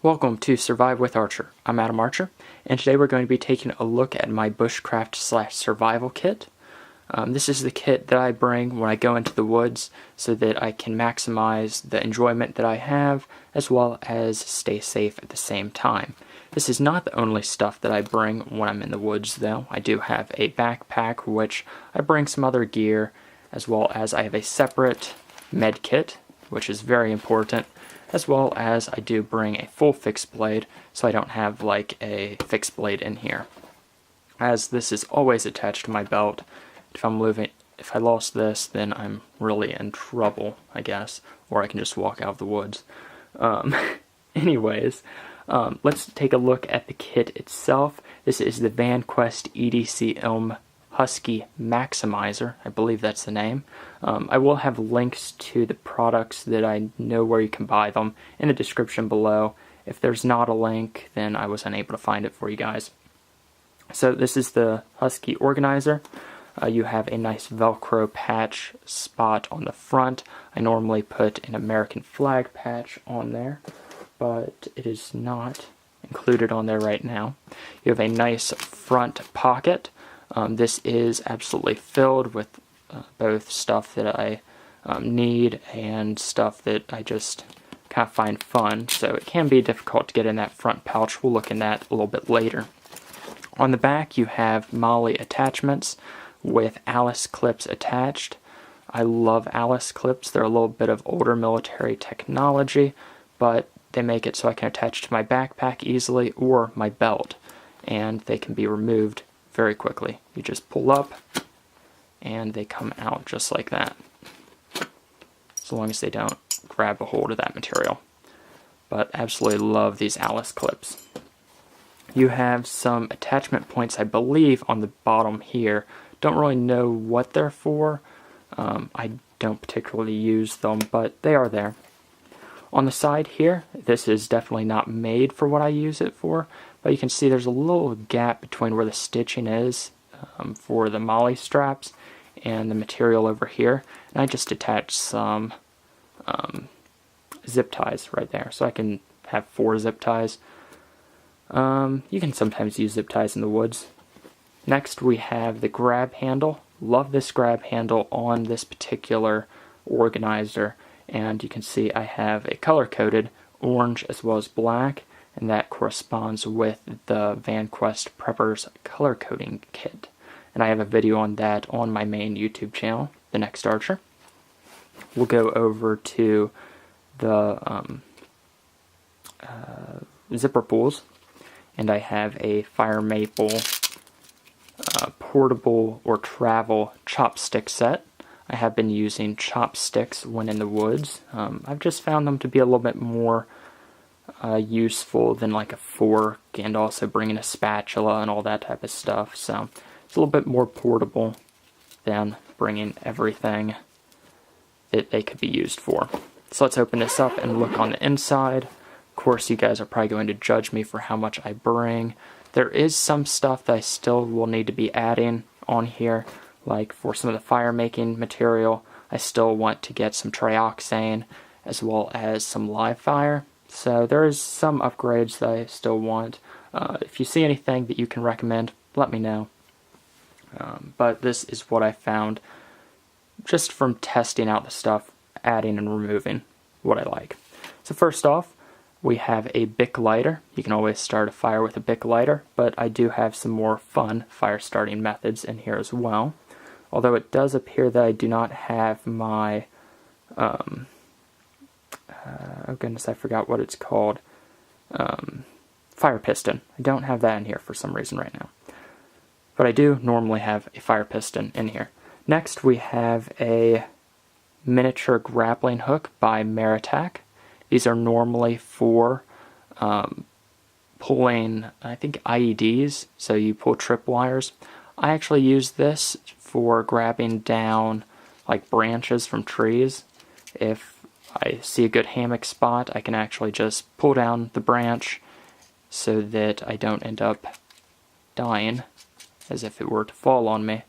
Welcome to Survive with Archer. I'm Adam Archer, and today we're going to be taking a look at my Bushcraft / survival kit. This is the kit that I bring when I go into the woods so that I can maximize the enjoyment that I have as well as stay safe at the same time. This is not the only stuff that I bring when I'm in the woods though. I do have a backpack which I bring some other gear, as well as I have a separate med kit which is very important, as well as I do bring a full fixed blade so I don't have like a fixed blade in here, as this is always attached to my belt. If I lost this, then I'm really in trouble, I guess, or I can just walk out of the woods. Anyways, let's take a look at the kit itself. This is the VanQuest EDC Ilm Husky Maximizer. I believe that's the name. I will have links to the products that I know where you can buy them in the description below. If there's not a link, then I was unable to find it for you guys. So this is the Husky Organizer. You have a nice Velcro patch spot on the front. I normally put an American flag patch on there, but it is not included on there right now. You have a nice front pocket. This is absolutely filled with both stuff that I need and stuff that I just kind of find fun, so it can be difficult to get in that front pouch. We'll look in that a little bit later. On the back you have MOLLE attachments with Alice clips attached. I love Alice clips. They're a little bit of older military technology, but they make it so I can attach to my backpack easily or my belt, and they can be removed very quickly. You just pull up and they come out just like that, as long as they don't grab a hold of that material. But absolutely love these Alice clips. You have some attachment points, I believe, on the bottom here. Don't really know what they're for. I don't particularly use them, but they are there. On the side here, this is definitely not made for what I use it for, but you can see there's a little gap between where the stitching is for the MOLLE straps and the material over here, and I just attached some zip ties right there, so I can have 4 zip ties. You can sometimes use zip ties in the woods. Next we have the grab handle. Love this grab handle on this particular organizer, and you can see I have a color-coded orange as well as black, and that corresponds with the VanQuest Preppers color coding kit. And I have a video on that on my main YouTube channel, The Next Archer. We'll go over to the zipper pulls, and I have a Fire Maple portable or travel chopstick set. I have been using chopsticks when in the woods. I've just found them to be a little bit more useful than like a fork, and also bringing a spatula and all that type of stuff. So it's a little bit more portable than bringing everything that they could be used for. So let's open this up and look on the inside. Of course, you guys are probably going to judge me for how much I bring. There is some stuff that I still will need to be adding on here, like for some of the fire making material. I still want to get some trioxane as well as some live fire. So there is some upgrades that I still want. If you see anything that you can recommend, let me know. But this is what I found just from testing out the stuff, adding and removing what I like. So first off, we have a Bic lighter. You can always start a fire with a Bic lighter, but I do have some more fun fire starting methods in here as well. Although it does appear that I do not have my oh goodness, I forgot what it's called. Fire piston. I don't have that in here for some reason right now. But I do normally have a fire piston in here. Next we have a miniature grappling hook by Maritac. These are normally for pulling, I think, IEDs, so you pull tripwires. I actually use this for grabbing down like branches from trees. If I see a good hammock spot, I can actually just pull down the branch so that I don't end up dying as if it were to fall on me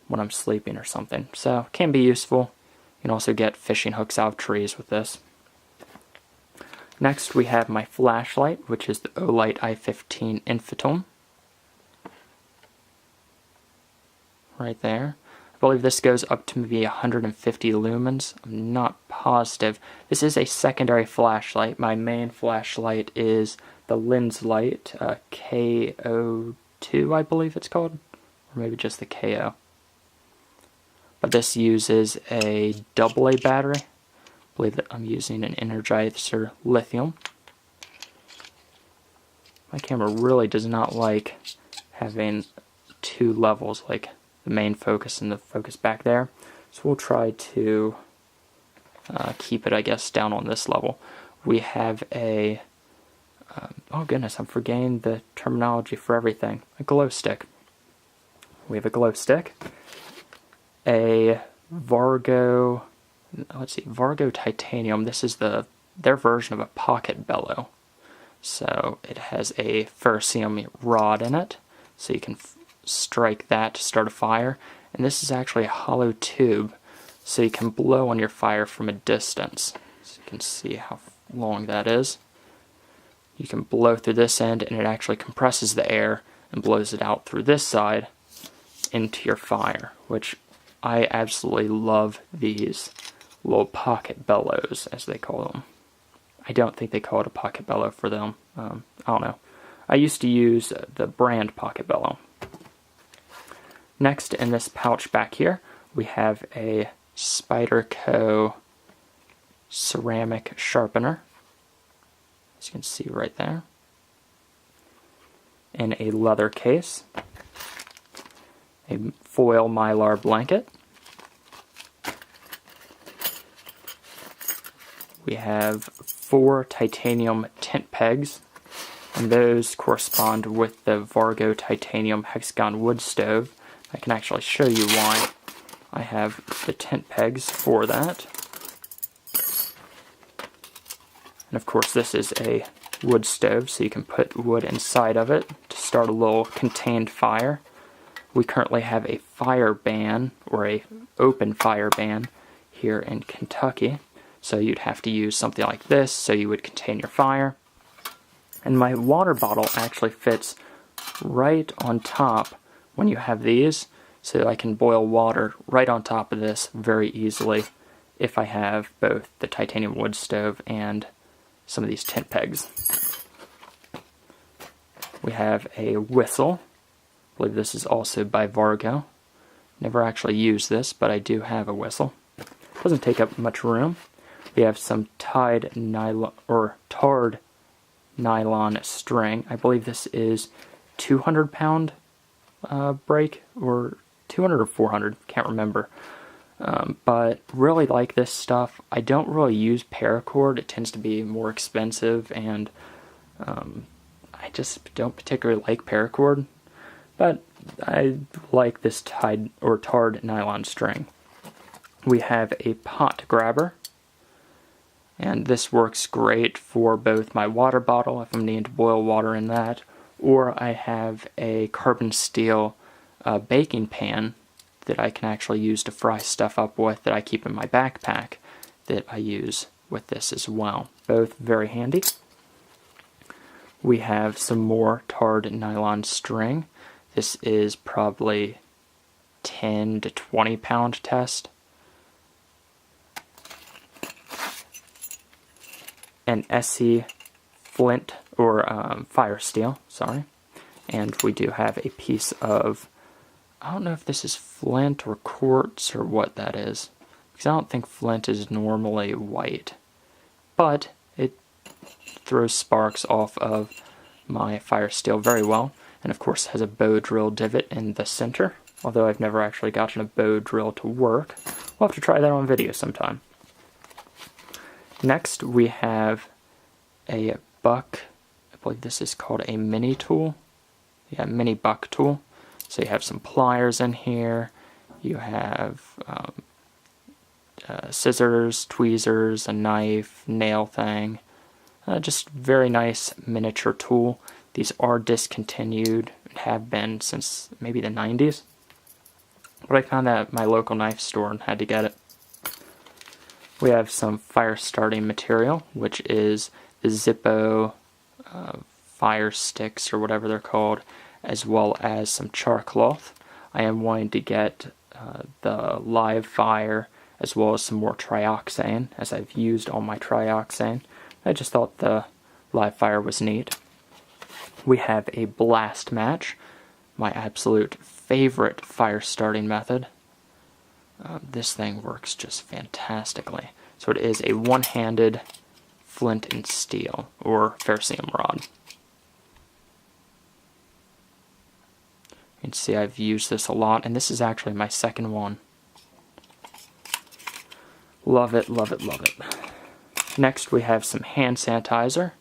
when I'm sleeping or something. So it can be useful. You can also get fishing hooks out of trees with this. Next we have my flashlight, which is the Olight i15 Infotone. Right there. I believe this goes up to maybe 150 lumens. I'm not positive. This is a secondary flashlight. My main flashlight is the lens light, KO2 I believe it's called, or maybe just the KO. But this uses a AA battery. I believe that I'm using an Energizer lithium. My camera really does not like having two levels, like the main focus and the focus back there. So we'll try to keep it, I guess, down on this level. We have a, oh goodness, I'm forgetting the terminology for everything. A glow stick. We have a glow stick. A Vargo, let's see, Vargo Titanium. This is their version of a pocket bellow. So it has a ferrocerium rod in it, so you can strike that to start a fire. And this is actually a hollow tube, so you can blow on your fire from a distance. So you can see how long that is. You can blow through this end, and it actually compresses the air and blows it out through this side into your fire, which I absolutely love these little pocket bellows, as they call them. I don't think they call it a pocket bellow for them. I don't know. I used to use the brand Pocket Bellow. Next, in this pouch back here, we have a Spyderco ceramic sharpener, as you can see right there, in a leather case, a foil mylar blanket. We have 4 titanium tent pegs, and those correspond with the Vargo titanium hexagon wood stove. I can actually show you why I have the tent pegs for that. And of course this is a wood stove, so you can put wood inside of it to start a little contained fire. We currently have a fire ban, or a open fire ban, here in Kentucky. So you'd have to use something like this so you would contain your fire. And my water bottle actually fits right on top when you have these, so I can boil water right on top of this very easily if I have both the titanium wood stove and some of these tent pegs. We have a whistle. I believe this is also by Vargo. Never actually used this, but I do have a whistle. Doesn't take up much room. We have some tied nylon or tarred nylon string. I believe this is 200-pound break, or 200 or 400, can't remember. But really like this stuff. I don't really use paracord. It tends to be more expensive, and I just don't particularly like paracord. But I like this tied or tarred nylon string. We have a pot grabber. And this works great for both my water bottle, if I'm needing to boil water in that, or I have a carbon steel baking pan that I can actually use to fry stuff up with, that I keep in my backpack, that I use with this as well. Both very handy. We have some more tarred nylon string. This is probably 10 to 20 pound test. An SE flint, or fire steel, sorry. And we do have a piece of, I don't know if this is flint or quartz or what that is, because I don't think flint is normally white. But it throws sparks off of my fire steel very well, and of course has a bow drill divot in the center, although I've never actually gotten a bow drill to work. We'll have to try that on video sometime. Next, we have a buck. I believe this is called a mini tool. Yeah, mini buck tool. So you have some pliers in here. You have scissors, tweezers, a knife, nail thing. Just very nice miniature tool. These are discontinued and have been since maybe the 90s. But I found that at my local knife store and had to get it. We have some fire starting material, which is the Zippo fire sticks or whatever they're called, as well as some char cloth. I am wanting to get the live fire as well as some more trioxane, as I've used all my trioxane. I just thought the live fire was neat. We have a blast match, my absolute favorite fire starting method. This thing works just fantastically. So it is a one-handed flint and steel, or ferrocerium rod. You can see I've used this a lot, and this is actually my second one. Love it, love it, love it. Next we have some hand sanitizer,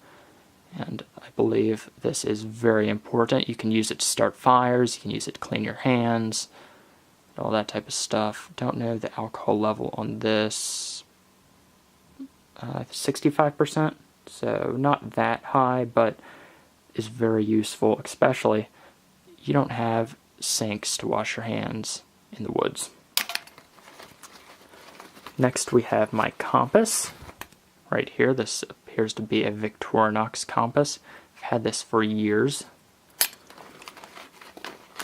and I believe this is very important. You can use it to start fires, you can use it to clean your hands, all that type of stuff. Don't know the alcohol level on this. 65%, so not that high, but is very useful, especially you don't have sinks to wash your hands in the woods. Next we have my compass right here. This appears to be a Victorinox compass. I've had this for years.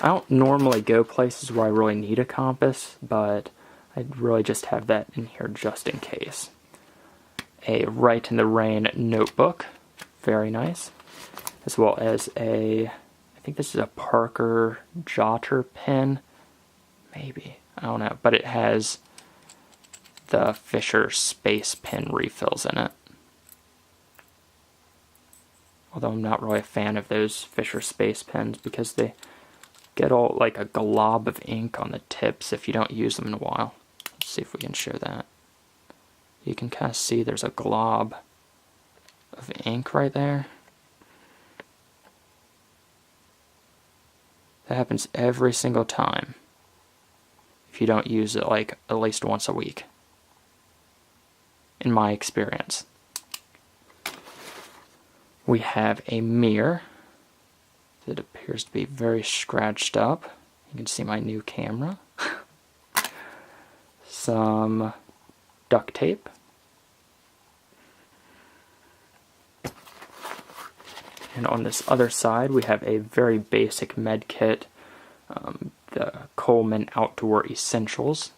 I don't normally go places where I really need a compass, but I'd really just have that in here just in case. A Write in the Rain notebook, very nice, as well as I think this is a Parker Jotter pen, maybe, I don't know, but it has the Fisher Space Pen refills in it. Although I'm not really a fan of those Fisher Space Pens because they get all like a glob of ink on the tips if you don't use them in a while. Let's see if we can show that. You can kind of see there's a glob of ink right there. That happens every single time if you don't use it like at least once a week, in my experience. We have a mirror that appears to be very scratched up. You can see my new camera. Some duct tape. And on this other side we have a very basic med kit, the Coleman Outdoor Essentials.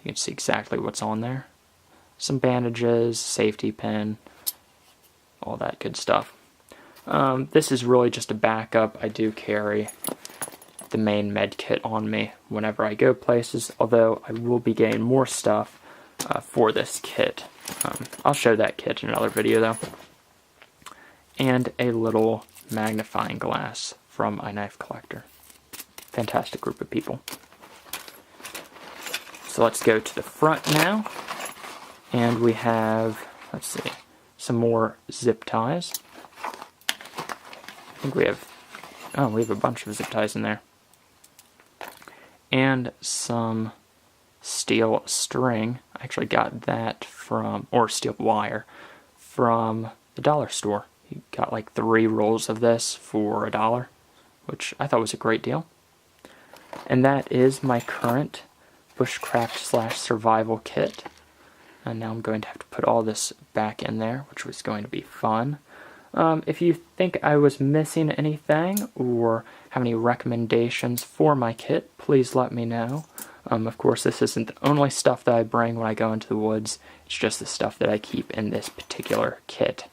You can see exactly what's on there. Some bandages, safety pin, all that good stuff. This is really just a backup. I do carry the main med kit on me whenever I go places, although I will be getting more stuff for this kit. I'll show that kit in another video though. And a little magnifying glass from iKnife Collector. Fantastic group of people. So let's go to the front now. And we have, let's see, some more zip ties. I think we have a bunch of zip ties in there. And some steel string. I actually got that from, or steel wire, from the dollar store. You got like 3 rolls of this for $1, which I thought was a great deal. And that is my current Bushcraft / survival kit. And now I'm going to have to put all this back in there, which was going to be fun. If you think I was missing anything or have any recommendations for my kit, please let me know. Of course, this isn't the only stuff that I bring when I go into the woods. It's just the stuff that I keep in this particular kit.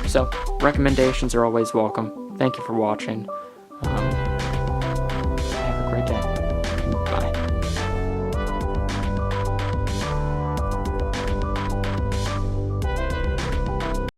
So, recommendations are always welcome. Thank you for watching.